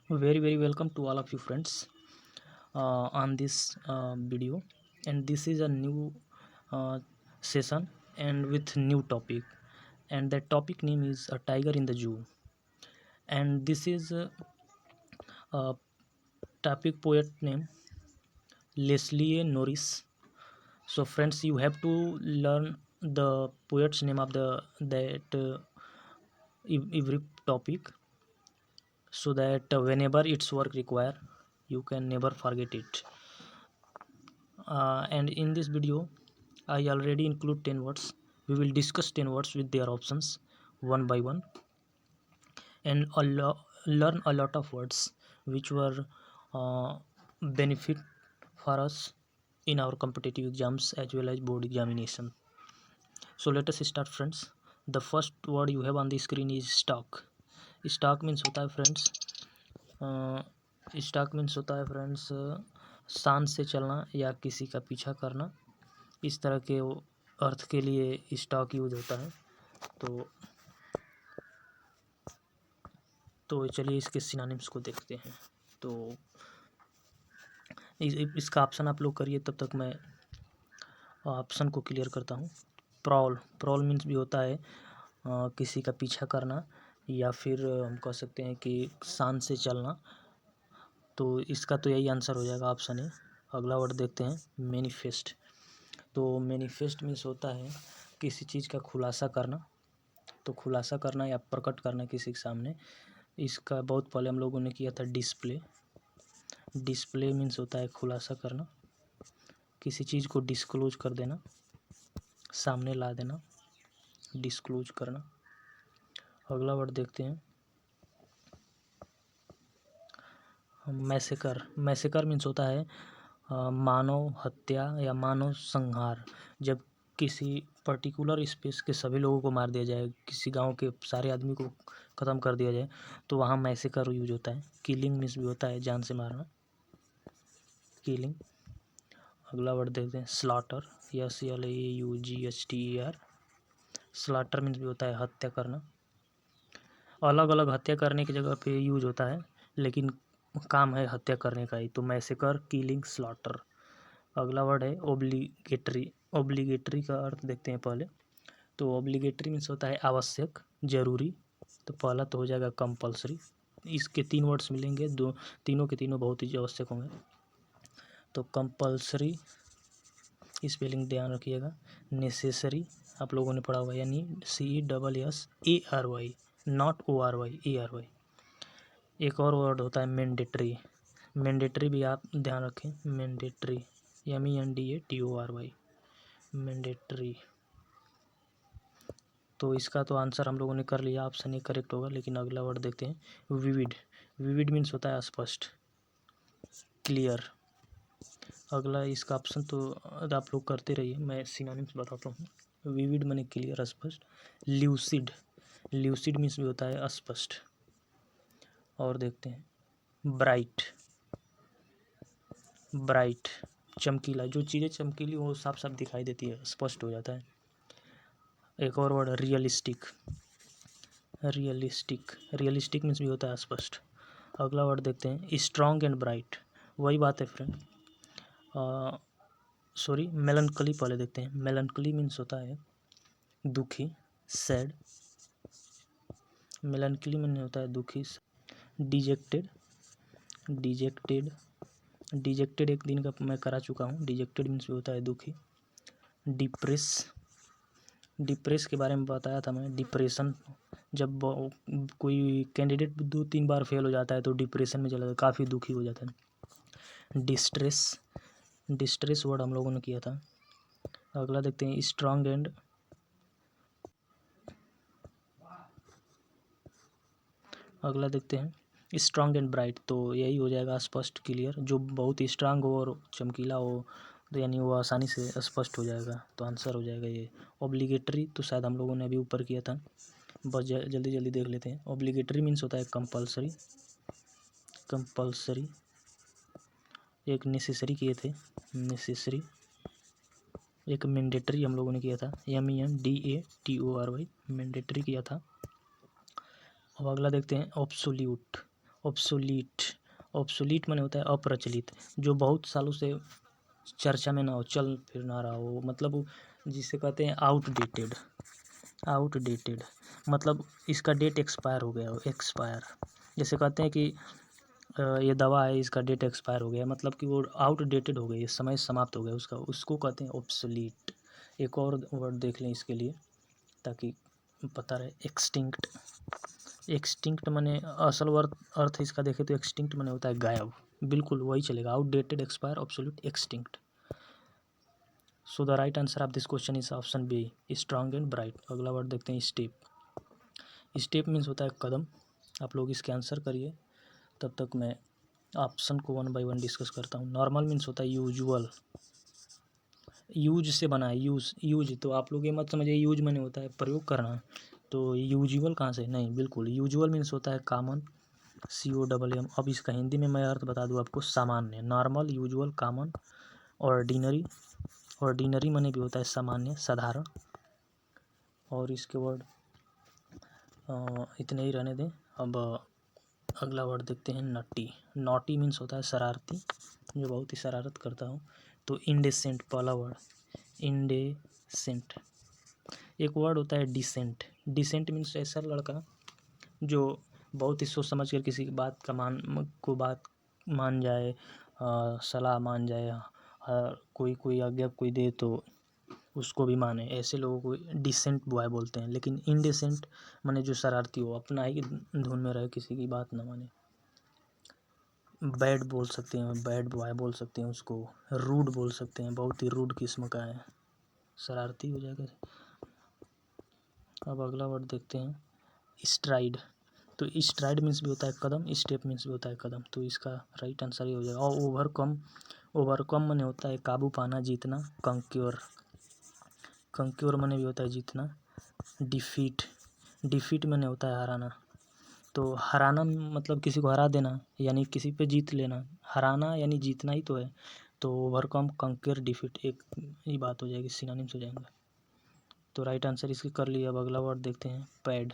Very welcome to all of you friends on this video, and this is a new uh, session and with new topic, and the topic name is a tiger in the zoo. And this is a topic poet name Leslie Norris. So friends, you have to learn the poet's name of the that every topic, so that whenever its work require, you can never forget it. And in this video I already include 10 words. We will discuss 10 words with their options one by one, and learn a lot of words which were benefit for us in our competitive exams as well as board examination. So let us start friends. The first word you have on the screen is stalk. Stalk means होता है friends, stock means होता है friends शान से चलना या किसी का पीछा करना, इस तरह के अर्थ के लिए स्टॉक यूज होता है। तो चलिए इसके सिनोनिम्स को देखते हैं। तो इसका ऑप्शन आप लोग करिए, तब तक मैं ऑप्शन को क्लियर करता हूँ। प्रॉल मीन्स भी होता है किसी का पीछा करना, या फिर हम कह सकते हैं कि शान से चलना। तो इसका तो यही आंसर हो जाएगा, ऑप्शन है। अगला वर्ड देखते हैं, मैनिफेस्ट। तो मैनिफेस्ट मीन्स होता है किसी चीज़ का खुलासा करना। तो खुलासा करना या प्रकट करना किसी के सामने, इसका बहुत पहले हम लोगों ने किया था डिस्प्ले। डिस्प्ले मीन्स होता है खुलासा करना, किसी चीज़ को डिस्क्लोज कर देना, सामने ला देना, डिस्क्लोज करना। अगला वर्ड देखते हैं, मैसेकर। मैसेकर मीन्स होता है मानव हत्या या मानव संहार। जब किसी पर्टिकुलर स्पेस के सभी लोगों को मार दिया जाए, किसी गांव के सारे आदमी को ख़त्म कर दिया जाए, तो वहाँ मैसेकर यूज होता है। किलिंग मीन्स भी होता है जान से मारना, किलिंग। अगला वर्ड देखते हैं, स्लॉटर। SLAUGHTER। स्लॉटर मीन्स भी होता है हत्या करना। अलग अलग हत्या करने की जगह पे यूज होता है, लेकिन काम है हत्या करने का ही। तो मैसेकर, किलिंग, स्लॉटर। अगला वर्ड है ओब्लिगेटरी। ओब्लिगेटरी का अर्थ देखते हैं पहले। तो ओब्लिगेटरी मीन्स होता है आवश्यक, जरूरी। तो पहला तो हो जाएगा कंपल्सरी। इसके 3 वर्ड्स मिलेंगे, तीनों के तीनों बहुत ही आवश्यक होंगे। तो कंपल्सरी स्पेलिंग ध्यान रखिएगा। नेसेसरी आप लोगों ने पढ़ा हुआ, यानी CESSARY, नॉट ORY, ARY। एक और वर्ड होता है मैंडेटरी। मैंडेटरी भी आप ध्यान रखें, मैंडेटरी, MENDATORY, मैंडेटरी। तो इसका तो आंसर हम लोगों ने कर लिया, ऑप्शन ए करेक्ट होगा। लेकिन अगला वर्ड देखते हैं, विविड। विविड मीन्स होता है स्पष्ट, क्लियर। अगला इसका ऑप्शन तो आप लोग करते रहिए, मैं सिनोनिम्स बताता हूँ। विविड माने क्लियर, स्पष्ट। ल्यूसिड। ल्यूसिड मीन्स भी होता है स्पष्ट। और देखते हैं, ब्राइट। ब्राइट चमकीला, जो चीज़ें चमकीली वो साफ साफ दिखाई देती है, स्पष्ट हो जाता है। एक और word, realistic. Realistic, realistic means भी होता है स्पष्ट। अगला वर्ड देखते हैं, स्ट्रॉन्ग एंड ब्राइट। वही बात है फ्रेंड, सॉरी, मेलनकली पहले देखते हैं। मेलनकली मीन्स होता है दुखी, सैड। मेलनकली मीन्स होता है दुखी। डिजेक्टेड। डिजेक्टेड, डिजेक्टेड एक दिन का मैं करा चुका हूँ। डिजेक्टेड मीन्स भी होता है दुखी। डिप्रेस। डिप्रेस के बारे में बताया था मैं। डिप्रेशन, जब कोई कैंडिडेट 2-3 बार फेल हो जाता है तो डिप्रेशन में चला जाता है, काफ़ी दुखी हो जाता है। डिस्ट्रेस। डिस्ट्रेस वर्ड हम लोगों ने किया था। अगला देखते हैं, स्ट्रॉन्ग एंड, अगला देखते हैं स्ट्रॉन्ग एंड ब्राइट। तो यही हो जाएगा स्पष्ट, क्लियर। जो बहुत ही स्ट्रांग हो और चमकीला हो, तो यानी वो आसानी से स्पष्ट हो जाएगा, तो आंसर हो जाएगा ये ऑब्लिगेटरी। तो शायद हम लोगों ने अभी ऊपर किया था, बस जल्दी जल्दी देख लेते हैं। ऑब्लिगेटरी मीन्स होता है कंपल्सरी। कंपल्सरी। एक नेसेसरी किए थे, नेसेसरी। एक मैंडेटरी हम लोगों ने किया था, MENDATORY, मैंडेटरी किया था। अब अगला देखते हैं, ऑब्सोल्यूट। ऑब्सोलीट, ऑब्सोलीट माने होता है अप्रचलित, जो बहुत सालों से चर्चा में ना हो, चल फिर ना रहा हो, मतलब वो जिसे कहते हैं आउटडेटेड। आउटडेटेड मतलब इसका डेट एक्सपायर हो गया हो, एक्सपायर। जैसे कहते हैं कि ये दवा है, इसका डेट एक्सपायर हो गया, मतलब कि वो आउटडेटेड हो गई है, समय समाप्त हो गया उसका, उसको कहते हैं ऑब्सोलीट। एक और वर्ड देख लें इसके लिए ताकि पता रहे, एक्सटिंक्ट। एक्सटिंक्ट माने असल अर्थ इसका देखें तो एक्सटिंक्ट माने होता है गायब, बिल्कुल वही चलेगा, outdated, expire, obsolete, extinct. So the right answer of this question is option B, strong and bright. अगला वर्ड देखते हैं स्टेप। स्टेप मीन्स होता है कदम। आप लोग इसके आंसर करिए, तब तक मैं ऑप्शन को 1 बाय 1 डिस्कस करता हूँ। नॉर्मल मीन्स होता है यूजुअल, यूज से बना है, यूज तो आप लोग ये मत समझिए यूज माने होता है प्रयोग करना, तो यूजुअल कहाँ से, नहीं, बिल्कुल यूजुअल मीन्स होता है कॉमन, COMM। अब इसका हिंदी में मैं अर्थ बता दूँ आपको, सामान्य। Normal, usual, common, ordinary. Ordinary माने भी होता है सामान्य, साधारण। और इसके वर्ड इतने ही रहने दें। अब अगला वर्ड देखते हैं नटी। नॉटी मीन्स होता है शरारती, जो बहुत ही शरारत करता हूँ। तो इंडेसेंट पहला वर्ड, इंडेसेंट। एक वर्ड होता है डिसेंट। डिसेंट मीन्स ऐसा लड़का जो बहुत ही सोच समझ कर किसी की बात का बात मान जाए, सलाह मान जाए, कोई आज्ञा कोई दे तो उसको भी माने, ऐसे लोगों को डिसेंट बॉय बोलते हैं। लेकिन इनडिसेंट माने जो शरारती हो, अपना ही धुन में रहे, किसी की बात ना माने। बैड बोल सकते हैं, बैड बॉय बोल सकते हैं उसको। रूड बोल सकते हैं, बहुत ही रूड किस्म का है, शरारती हो जाएगा। अब अगला वर्ड देखते हैं स्ट्राइड। तो स्ट्राइड मीन्स भी होता है कदम, स्टेप मीन्स भी होता है कदम, तो इसका राइट आंसर ये हो जाएगा। और ओवरकम, ओवरकम माने होता है काबू पाना, जीतना। कंक्योर, कंक्योर माने भी होता है जीतना। डिफीट, डिफीट माने होता है हराना। तो हराना मतलब किसी को हरा देना, यानी किसी पे जीत लेना। हराना यानी जीतना ही तो है। तो ओवरकम, कंक्योर, डिफीट एक ही बात हो जाएगी, सिनोनिम्स हो जाएंगे। तो राइट आंसर इसकी कर लिया। अब अगला वर्ड देखते हैं पैड।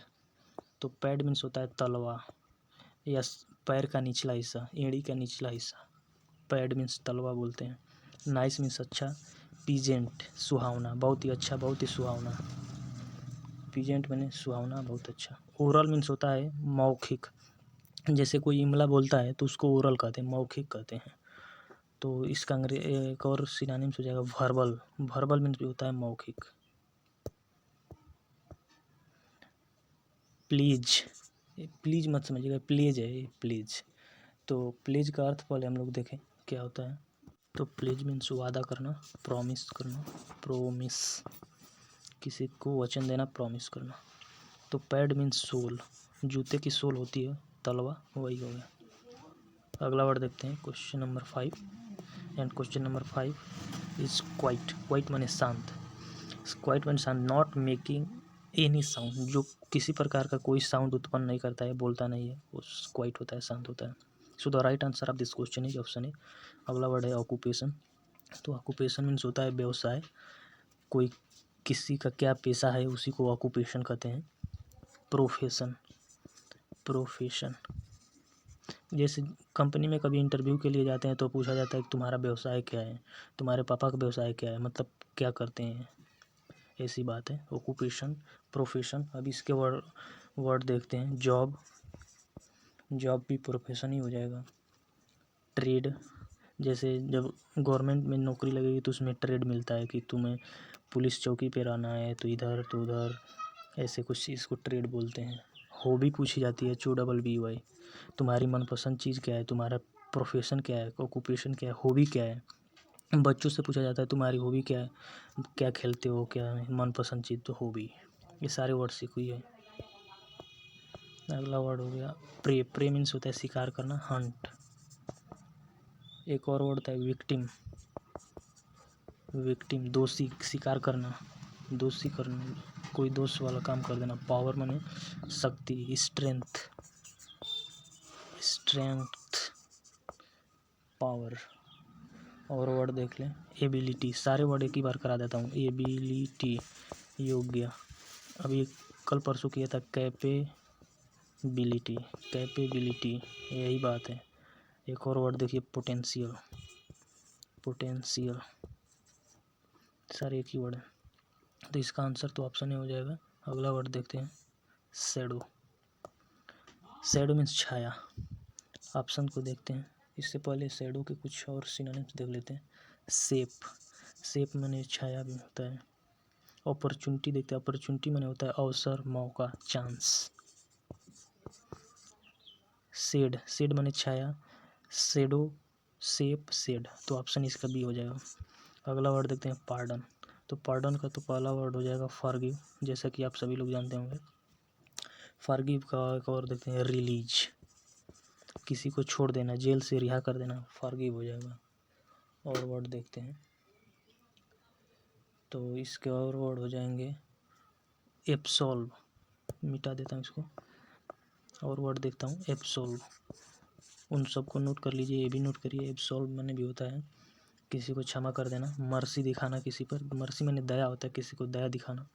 तो पैड मीन्स होता है तलवा या पैर का निचला हिस्सा, एड़ी का निचला हिस्सा। पैड मीन्स तलवा बोलते हैं। नाइस मीन्स अच्छा। पीजेंट सुहावना, बहुत ही अच्छा, बहुत ही सुहावना। पीजेंट माने सुहावना, बहुत अच्छा। ओरल मीन्स होता है मौखिक, जैसे कोई इमला बोलता है तो उसको ओरल कहते हैं, मौखिक कहते हैं। तो इसका एक और सिनोनिम्स हो जाएगा वर्बल। वर्बल मीन्स भी होता है मौखिक। प्लीज, प्लीज मत समझिएगा, प्लीज है ये, प्लीज। तो प्लीज का अर्थ पहले हम लोग देखें क्या होता है। तो प्लीज मीन्स वादा करना, प्रॉमिस करना, प्रोमिस, किसी को वचन देना, प्रॉमिस करना। तो पैड मीन्स सोल, जूते की सोल होती है, तलवा, वही हो गया। अगला वर्ड देखते हैं question number 5। And question number 5 is quite. Quite माने शांत, क्वाइट माने शांत। नॉट मेकिंग एनी साउंड, जो किसी प्रकार का कोई साउंड उत्पन्न नहीं करता है, बोलता नहीं है, वो क्वाइट होता है, शांत होता है। सो the right answer of this question is option A. अगला वर्ड है ऑक्यूपेशन। तो ऑक्यूपेशन मीन्स होता है व्यवसाय, कोई किसी का क्या पेशा है उसी को ऑक्यूपेशन कहते हैं। प्रोफेशन, प्रोफेशन जैसे कंपनी में कभी इंटरव्यू के लिए जाते हैं तो पूछा जाता है कि तुम्हारा व्यवसाय क्या है, तुम्हारे पापा का व्यवसाय क्या है, मतलब क्या करते हैं, ऐसी बात है। Occupation, profession. अब इसके वर्ड देखते हैं जॉब। जॉब भी प्रोफेशन ही हो जाएगा। ट्रेड, जैसे जब गवर्नमेंट में नौकरी लगेगी तो उसमें ट्रेड मिलता है कि तुम्हें पुलिस चौकी पे रहना है तो इधर तो उधर, ऐसे कुछ चीज़ को ट्रेड बोलते हैं। हॉबी पूछी जाती है, HOBBY। तुम्हारी मनपसंद चीज़ क्या है, तुम्हारा प्रोफेशन क्या है, ऑक्यूपेशन क्या है, हॉबी क्या है। बच्चों से पूछा जाता है तुम्हारी हॉबी क्या है, क्या खेलते हो, क्या है मनपसंद चीज़, तो हॉबी। ये सारे वर्ड सीख हुई है। अगला वर्ड हो गया प्रे। प्रे मीन्स होता है शिकार करना, हंट। एक और वर्ड होता है विक्टिम। विक्टिम दोषी, शिकार करना, दोषी करना, कोई दोष वाला काम कर देना। पावर माने शक्ति, स्ट्रेंथ, स्ट्रेंथ, पावर। और वर्ड देख लें एबिलिटी। सारे वर्ड एक ही बार करा देता हूँ। एबिलिटी योग्य। अभी कल परसों किया था बिलिटी, कैपेबिलिटी, यही बात है। एक और वर्ड देखिए, पोटेंशियल, पोटेंशियल, सारे एक ही वर्ड है, तो इसका आंसर तो ऑप्शन ही हो जाएगा। अगला वर्ड देखते हैं, शैडो। शैडो मीन्स छाया। ऑप्शन को देखते हैं, इससे पहले शैडो के कुछ और सिनोनिम्स देख लेते हैं। शेप, शेप माने छाया भी होता है। अपॉर्चुनिटी देखते हैं, अपॉर्चुनिटी माने होता है अवसर, मौका, चांस। शेड, शेड माने छाया, शेडो, शेप, शेड, तो ऑप्शन इसका बी हो जाएगा। अगला वर्ड देखते हैं, पार्डन। तो पार्डन का तो पहला वर्ड हो जाएगा फॉरगिव, जैसा कि आप सभी लोग जानते होंगे। फॉरगिव का एक और देखते हैं, रिलीज, किसी को छोड़ देना, जेल से रिहा कर देना, फॉरगिव हो जाएगा। और वर्ड देखते हैं, तो इसके और वर्ड हो जाएंगे, एब्सॉल्व, मिटा देता हूँ इसको। और वर्ड देखता हूँ, एब्सॉल्व, उन सबको नोट कर लीजिए, ये भी नोट करिए। एब्सॉल्व माने भी होता है किसी को क्षमा कर देना, मर्सी दिखाना किसी पर, मर्सी माने दया होता है, किसी को दया दिखाना,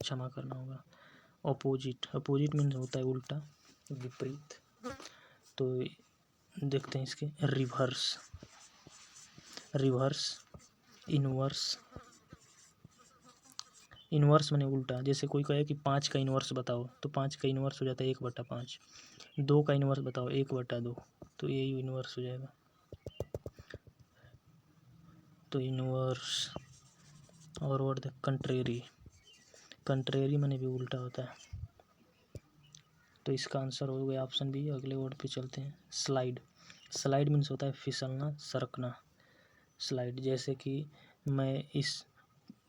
क्षमा करना होगा। अपोजिट, अपोजिट मीन्स होता है उल्टा, विपरीत। तो देखते हैं इसके, रिवर्स, रिवर्स, इनवर्स, इनवर्स माने उल्टा, जैसे कोई कहे कि 5 का इनवर्स बताओ, तो 5 का इनवर्स हो जाता है 1/5। 2 का इनवर्स बताओ, 1/2, तो यही इनवर्स हो जाएगा। तो इनवर्स। और वर्ड है कंट्रेरी, कंट्रेरी माने भी उल्टा होता है, तो इसका आंसर हो गया ऑप्शन बी। अगले वर्ड पे चलते हैं, स्लाइड। स्लाइड मीन्स होता है फिसलना, सरकना। स्लाइड, जैसे कि मैं इस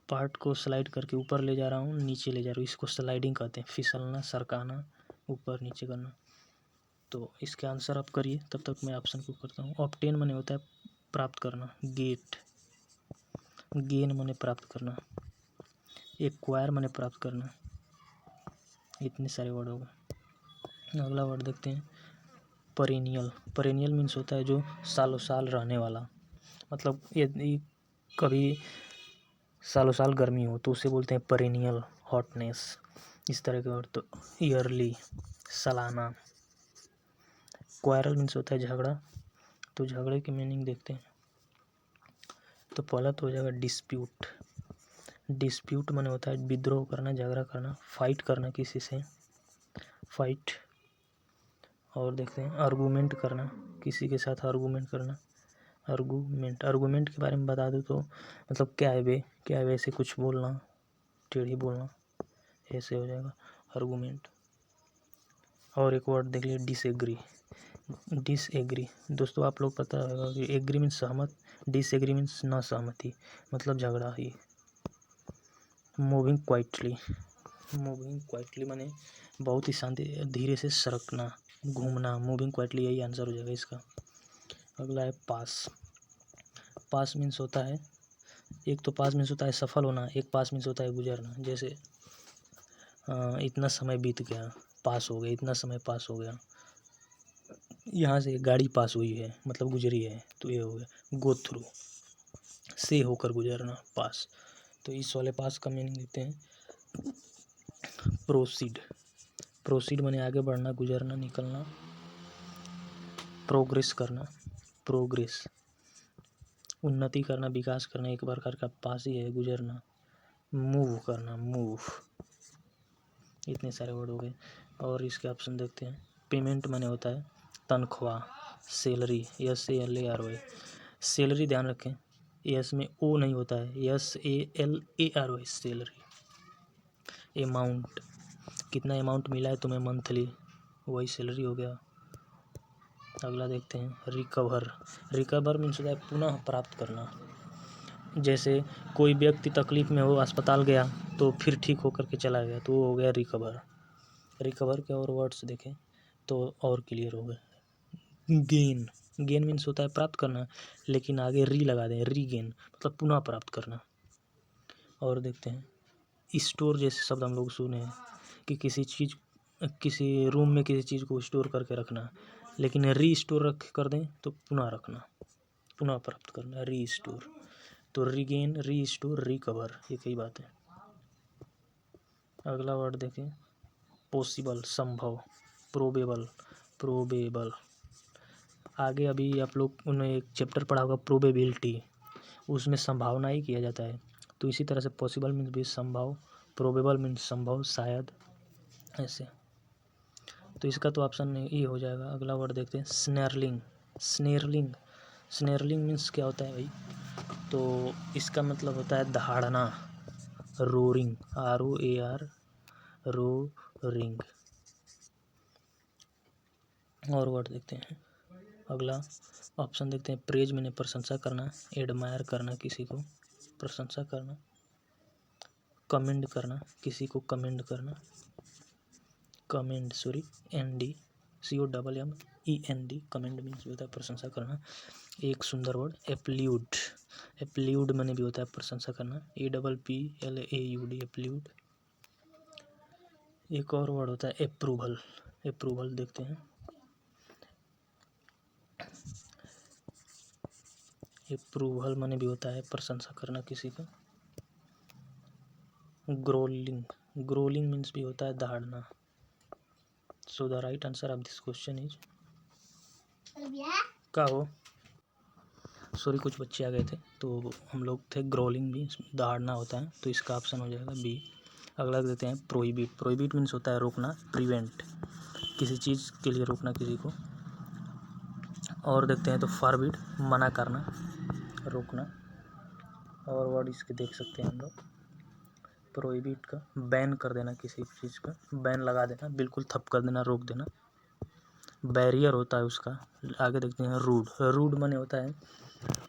पार्ट को स्लाइड करके ऊपर ले जा रहा हूँ, नीचे ले जा रहा हूँ, इसको स्लाइडिंग कहते हैं, फिसलना, सरकाना, ऊपर नीचे करना। तो इसके आंसर आप करिए, तब तक मैं ऑप्शन को करता हूँ। ऑब्टेन माने होता है प्राप्त करना, गेट, गेन माने प्राप्त करना, एक्वायर माने प्राप्त करना। इतने सारे वर्ड हो गए। अगला वर्ड देखते हैं, पेरेनियल। पेरेनियल मीन्स होता है जो सालों साल रहने वाला, मतलब यदि कभी सालों साल गर्मी हो तो उसे बोलते हैं पेरेनियल हॉटनेस, इस तरह के वर्ड। तो ईयरली, सालाना। क्वारल मीन्स होता है झगड़ा, तो झगड़े की मीनिंग देखते हैं। तो पहला तो हो जाएगा डिस्प्यूट, डिस्प्यूट माने होता है विद्रोह करना, झगड़ा करना, फाइट करना किसी से, फाइट। और देखते हैं, आर्गूमेंट करना, किसी के साथ आर्गूमेंट करना, आर्गूमेंट। आर्गूमेंट के बारे में बता दूँ तो मतलब क्या है बे, क्या है वैसे कुछ बोलना, टेढ़ी बोलना, ऐसे हो जाएगा आर्गूमेंट। और एक वर्ड देख लीजिए, डिसएग्री, डिसएग्री। दोस्तों आप लोग पता होगा कि एग्री मीन्स सहमत, डिसएग्री मीन्स ना सहमति, मतलब झगड़ा ही। मूविंग क्वाइटली, मूविंग क्वाइटली माने बहुत ही शांति, धीरे से सरकना, घूमना, मूविंग क्वाइटली, यही आंसर हो जाएगा इसका। अगला है पास। पास मीन्स होता है, एक तो पास मीन्स होता है सफल होना, एक पास मीन्स होता है गुजरना, जैसे इतना समय बीत गया, पास हो गया, इतना समय पास हो गया, यहाँ से गाड़ी पास हुई है मतलब गुजरी है, तो ये हो गया गो थ्रू, से होकर गुजरना, पास। तो इस वाले पास का मीनिंग देते हैं, प्रोसीड। प्रोसीड माने आगे बढ़ना, गुजरना, निकलना। प्रोग्रेस करना, प्रोग्रेस, उन्नति करना, विकास करना, एक प्रकार का पास ही है गुजरना। मूव करना, मूव। इतने सारे वर्ड हो गए। और इसके ऑप्शन देखते हैं, पेमेंट माने होता है तनख्वाह, सैलरी, SALARY, सैलरी ध्यान रखें, एस में ओ नहीं होता है, SALARY, सैलरी। अमाउंट, कितना अमाउंट मिला है तुम्हें मंथली, वही सैलरी हो गया। अगला देखते हैं, रिकवर। रिकवर मीन्स होता है पुनः प्राप्त करना, जैसे कोई व्यक्ति तकलीफ में हो, अस्पताल गया तो फिर ठीक होकर के चला गया, तो वो हो गया रिकवर। रिकवर के और वर्ड्स देखें तो और क्लियर हो गए। गेन, गेन मीन्स होता है प्राप्त करना, लेकिन आगे री लगा दें, रीगेन मतलब पुनः प्राप्त करना। और देखते हैं, स्टोर जैसे शब्द हम लोग सुने हैं कि किसी चीज़, किसी रूम में किसी चीज़ को स्टोर करके रखना, लेकिन री स्टोर रख कर दें तो पुनः रखना, पुनः प्राप्त करना, री स्टोर। तो रीगेन, री स्टोर, रिकवर, ये कई बात है। अगला वर्ड देखें, पॉसिबल, संभव। Probable, probable. आगे अभी आप लोग ने एक चैप्टर पढ़ा होगा प्रोबेबिलिटी, उसमें संभावना ही किया जाता है। तो इसी तरह से पॉसिबल मीन्स भी संभव, प्रोबेबल मीन्स संभव, शायद, ऐसे। तो इसका तो ऑप्शन ये हो जाएगा। अगला वर्ड देखते हैं स्नेरलिंग। स्नेरलिंग, स्नेरलिंग मीन्स क्या होता है भाई? तो इसका मतलब होता है दहाड़ना, रोरिंग, ROAR, रोरिंग। और वर्ड देखते हैं। अगला ऑप्शन देखते हैं प्रेज मैंने प्रशंसा करना, एडमायर करना, किसी को प्रशंसा करना, कमेंड करना, किसी को कमेंड करना, commend sorry COMMEND, commend means भी होता है प्रशंसा करना। एक सुंदर वर्ड एप्ल्यूड, एप्ल्यूड मैंने भी होता है प्रशंसा करना, APPLAUD, एप्ल्यूड। एक और वर्ड होता है अप्रूवल, अप्रूवल देखते हैं। अप्रूवल मैंने भी होता है प्रशंसा करना किसी का। ग्रोलिंग, ग्रोलिंग मीन्स भी होता है दहाड़ना। So the right answer of this question is क्या हो सॉरी कुछ बच्चे आ गए थे तो हम लोग थे। ग्रोलिंग भी दहाड़ना होता है, तो इसका ऑप्शन हो जाएगा बी। अगला देते हैं प्रोहिबिट, प्रोहिबिट मीन्स होता है रोकना, प्रिवेंट, किसी चीज़ के लिए रोकना किसी को। और देखते हैं तो फॉरबिड, मना करना, रोकना। और वर्ड इसके देख सकते हैं हम लोग। प्रोहिबिट का बैन कर देना, किसी चीज़ का बैन लगा देना, बिल्कुल ठप कर देना, रोक देना। बैरियर होता है उसका। आगे देखते हैं रूड, रूड माने होता है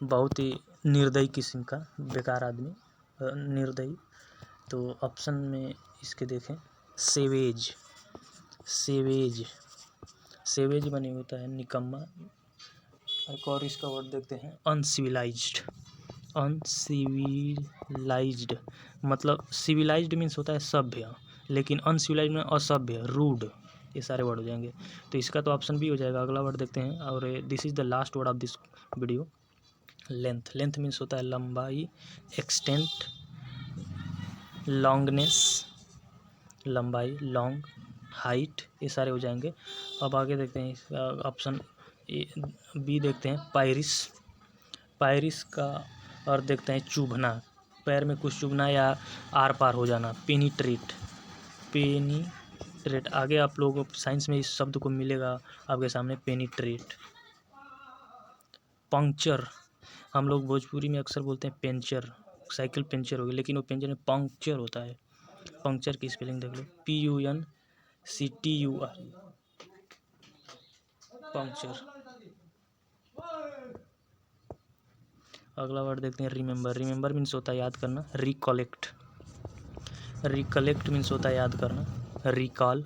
बहुत ही निर्दयी किस्म का, बेकार आदमी, निर्दयी। तो ऑप्शन में इसके देखें सेवेज, सेवेज, सेवेज माने होता है निकम्मा। एक और इसका वर्ड देखते हैं अनसिविलाइज्ड, अनसिविलाइज्ड मतलब सिविलाइज्ड मीन्स होता है सभ्य, लेकिन अनसिविलाइज्ड में असभ्य, रूड, ये सारे वर्ड हो जाएंगे। तो इसका तो ऑप्शन भी हो जाएगा। अगला वर्ड देखते हैं और this is the last word of this video. Length, length means होता है लंबाई, एक्सटेंट, लॉन्गनेस, लंबाई, लॉन्ग, हाइट, ये सारे हो जाएंगे। अब आगे देखते हैं ऑप्शन बी देखते हैं पायरिस, पायरिस का और देखते हैं चुभना, पैर में कुछ चुभना या आर पार हो जाना, पेनिट्रेट, पेनिट्रेट। आगे आप लोगों को साइंस में इस शब्द को मिलेगा आपके सामने पेनिट्रेट। पंक्चर, हम लोग भोजपुरी में अक्सर बोलते हैं पेंचर, साइकिल पेंचर हो गई, लेकिन वो पेंचर में पंक्चर होता है। पंक्चर की स्पेलिंग देख लो, PUNCTUR, पंक्चर। अगला वर्ड देखते हैं रिमेंबर, रिमेंबर मीन्स होता है याद करना, रिकलेक्ट, रिकलेक्ट मीन्स होता है याद करना, रिकॉल,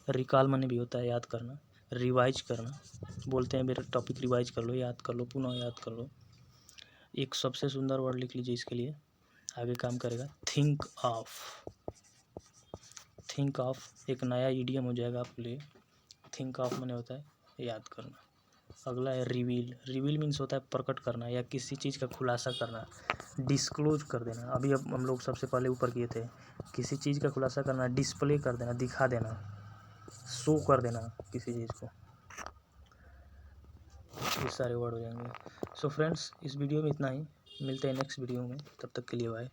रिकॉल माने भी होता है याद करना, रिवाइज करना, बोलते हैं मेरा टॉपिक रिवाइज कर लो, याद कर लो, पुनः याद कर लो। एक सबसे सुंदर वर्ड लिख लीजिए इसके लिए, आगे काम करेगा, थिंक ऑफ, थिंक ऑफ एक नया ईडियम हो जाएगा आपके लिए। थिंक ऑफ माने होता है याद करना। अगला है रिवील, रिवील मीन्स होता है प्रकट करना या किसी चीज़ का खुलासा करना, डिस्क्लोज कर देना। अभी अब हम लोग सबसे पहले ऊपर किए थे, किसी चीज़ का खुलासा करना, डिस्प्ले कर देना, दिखा देना, शो कर देना किसी चीज़ को, ये सारे वर्ड हो जाएंगे। सो फ्रेंड्स, इस वीडियो में इतना ही, मिलते हैं नेक्स्ट वीडियो में, तब तक के लिए बाय।